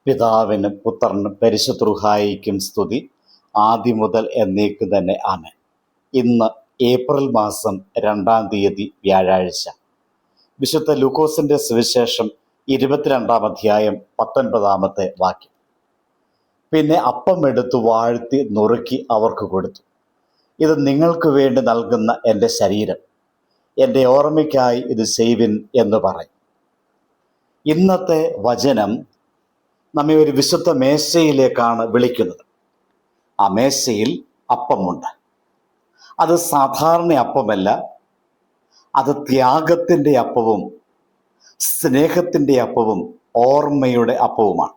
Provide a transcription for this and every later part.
പിതാവിനും പുത്രനും പരിശുദ്ധ റൂഹായിക്കും സ്തുതി, ആദ്യം മുതൽ എന്നേക്കും തന്നെ. ആമേൻ. ഇന്ന് ഏപ്രിൽ മാസം 2-ാം തീയതി വ്യാഴാഴ്ച. വിശുദ്ധ ലൂക്കോസിന്റെ സുവിശേഷം 22-ാം അധ്യായം 19-ാമത്തെ വാക്യം. പിന്നെ അപ്പം എടുത്തു വാഴ്ത്തി നുറുക്കി അവർക്ക് കൊടുത്തു. ഇത് നിങ്ങൾക്ക് വേണ്ടി നൽകുന്ന എൻ്റെ ശരീരം, എൻ്റെ ഓർമ്മയ്ക്കായി ഇത് ചെയ്യുവിൻ എന്ന് പറയും. ഇന്നത്തെ വചനം നമ്മെ ഒരു വിശുദ്ധ മേശയിലേക്കാണ് വിളിക്കുന്നത്. ആ മേശയിൽ അപ്പമുണ്ട്. അത് സാധാരണ അപ്പമല്ല, അത് ത്യാഗത്തിൻ്റെ അപ്പവും സ്നേഹത്തിൻ്റെ അപ്പവും ഓർമ്മയുടെ അപ്പവുമാണ്.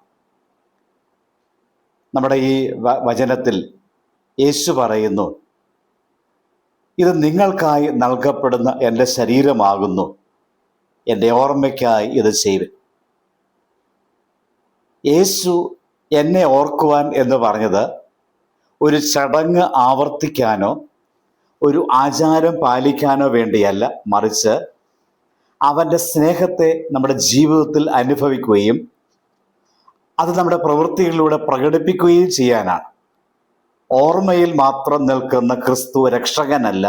നമ്മുടെ ഈ വചനത്തിൽ യേശു പറയുന്നു, ഇത് നിങ്ങൾക്കായി നൽകപ്പെടുന്ന എൻ്റെ ശരീരമാകുന്നു, എൻ്റെ ഓർമ്മയ്ക്കായി ഇത് ചെയ്യുവിൻ. യേശു എന്നെ ഓർക്കുവാൻ എന്ന് പറഞ്ഞത് ഒരു ചടങ്ങ് ആവർത്തിക്കാനോ ഒരു ആചാരം പാലിക്കാനോ വേണ്ടിയല്ല, മറിച്ച് അവൻ്റെ സ്നേഹത്തെ നമ്മുടെ ജീവിതത്തിൽ അനുഭവിക്കുകയും അത് നമ്മുടെ പ്രവൃത്തികളിലൂടെ പ്രകടിപ്പിക്കുകയും ചെയ്യാനാണ്. ഓർമ്മയിൽ മാത്രം നിൽക്കുന്ന ക്രിസ്തു രക്ഷകനല്ല,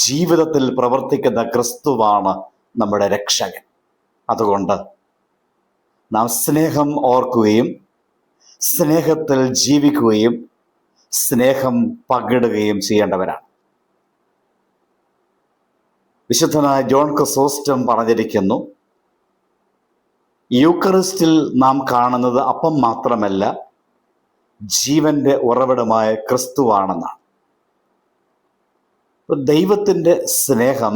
ജീവിതത്തിൽ പ്രവർത്തിക്കുന്ന ക്രിസ്തുവാണ് നമ്മുടെ രക്ഷകൻ. അതുകൊണ്ട് നാം സ്നേഹം ഓർക്കുകയും സ്നേഹത്തിൽ ജീവിക്കുകയും സ്നേഹം പങ്കിടുകയും ചെയ്യേണ്ടവരാണ്. വിശുദ്ധനായ ജോൺ ക്രിസോസ്റ്റം പറഞ്ഞിരിക്കുന്നു, യൂക്കറിസ്റ്റിൽ നാം കാണുന്നത് അപ്പം മാത്രമല്ല, ജീവന്റെ ഉറവിടമായ ക്രിസ്തുവാണെന്നാണ്. ദൈവത്തിൻ്റെ സ്നേഹം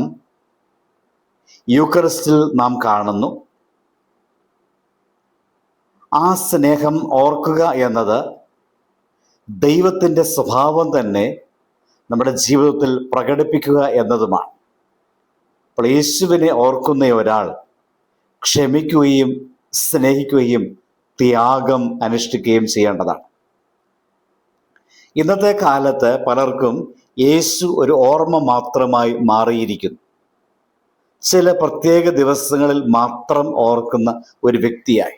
യൂക്കറിസ്റ്റിൽ നാം കാണുന്നു. ആ സ്നേഹം ഓർക്കുക എന്നത് ദൈവത്തിൻ്റെ സ്വഭാവം തന്നെ നമ്മുടെ ജീവിതത്തിൽ പ്രകടിപ്പിക്കുക എന്നതുമാണ്. അപ്പോൾ യേശുവിനെ ഓർക്കുന്ന ഒരാൾ ക്ഷമിക്കുകയും സ്നേഹിക്കുകയും ത്യാഗം അനുഷ്ഠിക്കുകയും ചെയ്യേണ്ടതാണ്. ഇന്നത്തെ കാലത്ത് പലർക്കും യേശു ഒരു ഓർമ്മ മാത്രമായി മാറിയിരിക്കുന്നു. ചില പ്രത്യേക ദിവസങ്ങളിൽ മാത്രം ഓർക്കുന്ന ഒരു വ്യക്തിയായി.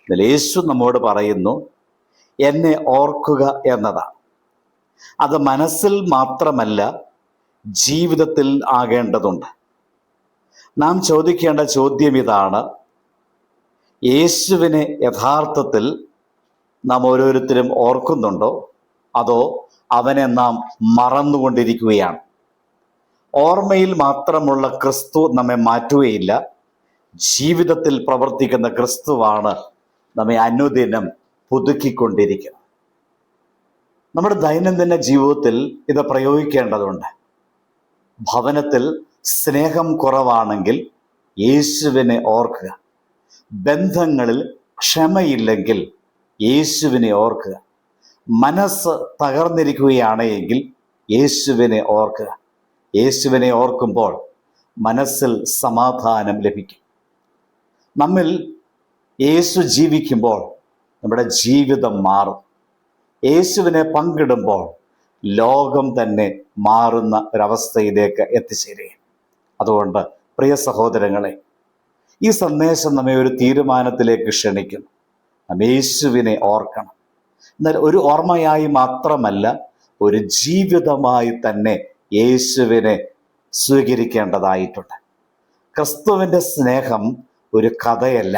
യേശു നമ്മോട് പറയുന്നു, എന്നെ ഓർക്കുക എന്നതാണ്. അത് മനസ്സിൽ മാത്രമല്ല, ജീവിതത്തിൽ ആകേണ്ടതുണ്ട്. നാം ചോദിക്കേണ്ട ചോദ്യം ഇതാണ്: യേശുവിനെ യഥാർത്ഥത്തിൽ നാം ഓരോരുത്തരും ഓർക്കുന്നുണ്ടോ, അതോ അവനെ നാം മറന്നുകൊണ്ടിരിക്കുകയാണ്? ഓർമ്മയിൽ മാത്രമുള്ള ക്രിസ്തു നമ്മെ മാറ്റുകയില്ല, ജീവിതത്തിൽ പ്രവർത്തിക്കുന്ന ക്രിസ്തുവാണ് നമ്മെ അനുദിനം പുതുക്കിക്കൊണ്ടിരിക്കുന്നത്. നമ്മുടെ ദൈനംദിന ജീവിതത്തിൽ ഇത് പ്രയോഗിക്കേണ്ടതുണ്ട്. ഭവനത്തിൽ സ്നേഹം കുറവാണെങ്കിൽ യേശുവിനെ ഓർക്കുക. ബന്ധങ്ങളിൽ ക്ഷമയില്ലെങ്കിൽ യേശുവിനെ ഓർക്കുക. മനസ്സ് തകർന്നിരിക്കുകയാണെങ്കിൽ യേശുവിനെ ഓർക്കുക. യേശുവിനെ ഓർക്കുമ്പോൾ മനസ്സിൽ സമാധാനം ലഭിക്കും. നമ്മിൽ യേശു ജീവിക്കുമ്പോൾ നമ്മുടെ ജീവിതം മാറും. യേശുവിനെ പങ്കിടുമ്പോൾ ലോകം തന്നെ മാറുന്ന ഒരവസ്ഥയിലേക്ക് എത്തിച്ചേരുകയും. അതുകൊണ്ട് പ്രിയ സഹോദരങ്ങളെ, ഈ സന്ദേശം നമ്മെ ഒരു തീരുമാനത്തിലേക്ക് ക്ഷണിക്കുന്നു. നാം യേശുവിനെ ഓർക്കണം. എന്നാൽ ഒരു ഓർമ്മയായി മാത്രമല്ല, ഒരു ജീവിതമായി തന്നെ യേശുവിനെ സ്വീകരിക്കേണ്ടതായിട്ടുണ്ട്. ക്രിസ്തുവിൻ്റെ സ്നേഹം ഒരു കഥയല്ല,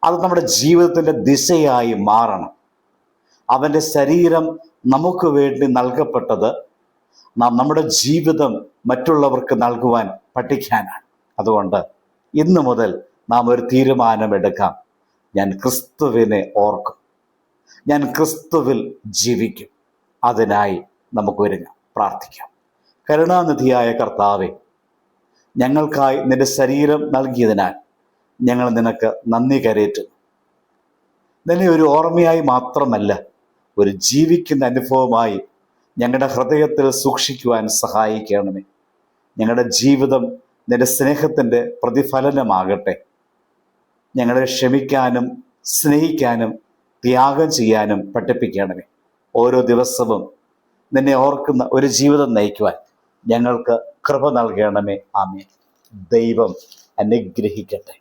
അത് നമ്മുടെ ജീവിതത്തിൻ്റെ ദിശയായി മാറണം. അവൻ്റെ ശരീരം നമുക്ക് വേണ്ടി നൽകപ്പെട്ടത് നാം നമ്മുടെ ജീവിതം മറ്റുള്ളവർക്ക് നൽകുവാൻ പഠിക്കാനാണ്. അതുകൊണ്ട് ഇന്നു മുതൽ നാം ഒരു തീരുമാനമെടുക്കാം: ഞാൻ ക്രിസ്തുവിനെ ഓർക്കും, ഞാൻ ക്രിസ്തുവിൽ ജീവിക്കും. അതിനായി നമുക്ക് ഒരുങ്ങാം, പ്രാർത്ഥിക്കാം. കരുണാനിധിയായ കർത്താവേ, ഞങ്ങൾക്കായി നിന്റെ ശരീരം നൽകിയതിനാൽ ഞങ്ങൾ നിനക്ക് നന്ദി കരേറ്റുന്നു. നിന്നെ ഒരു ഓർമ്മയായി മാത്രമല്ല, ഒരു ജീവിക്കുന്ന അനുഭവമായി ഞങ്ങളുടെ ഹൃദയത്തിൽ സൂക്ഷിക്കുവാൻ സഹായിക്കണമേ. ഞങ്ങളുടെ ജീവിതം നിന്റെ സ്നേഹത്തിൻ്റെ പ്രതിഫലനമാകട്ടെ. ഞങ്ങളെ ക്ഷമിക്കാനും സ്നേഹിക്കാനും ത്യാഗം ചെയ്യാനും പഠിപ്പിക്കണമേ. ഓരോ ദിവസവും നിന്നെ ഓർക്കുന്ന ഒരു ജീവിതം നയിക്കുവാൻ ഞങ്ങൾക്ക് കൃപ നൽകണമേ. ആമേൻ. ദൈവം അനുഗ്രഹിക്കട്ടെ.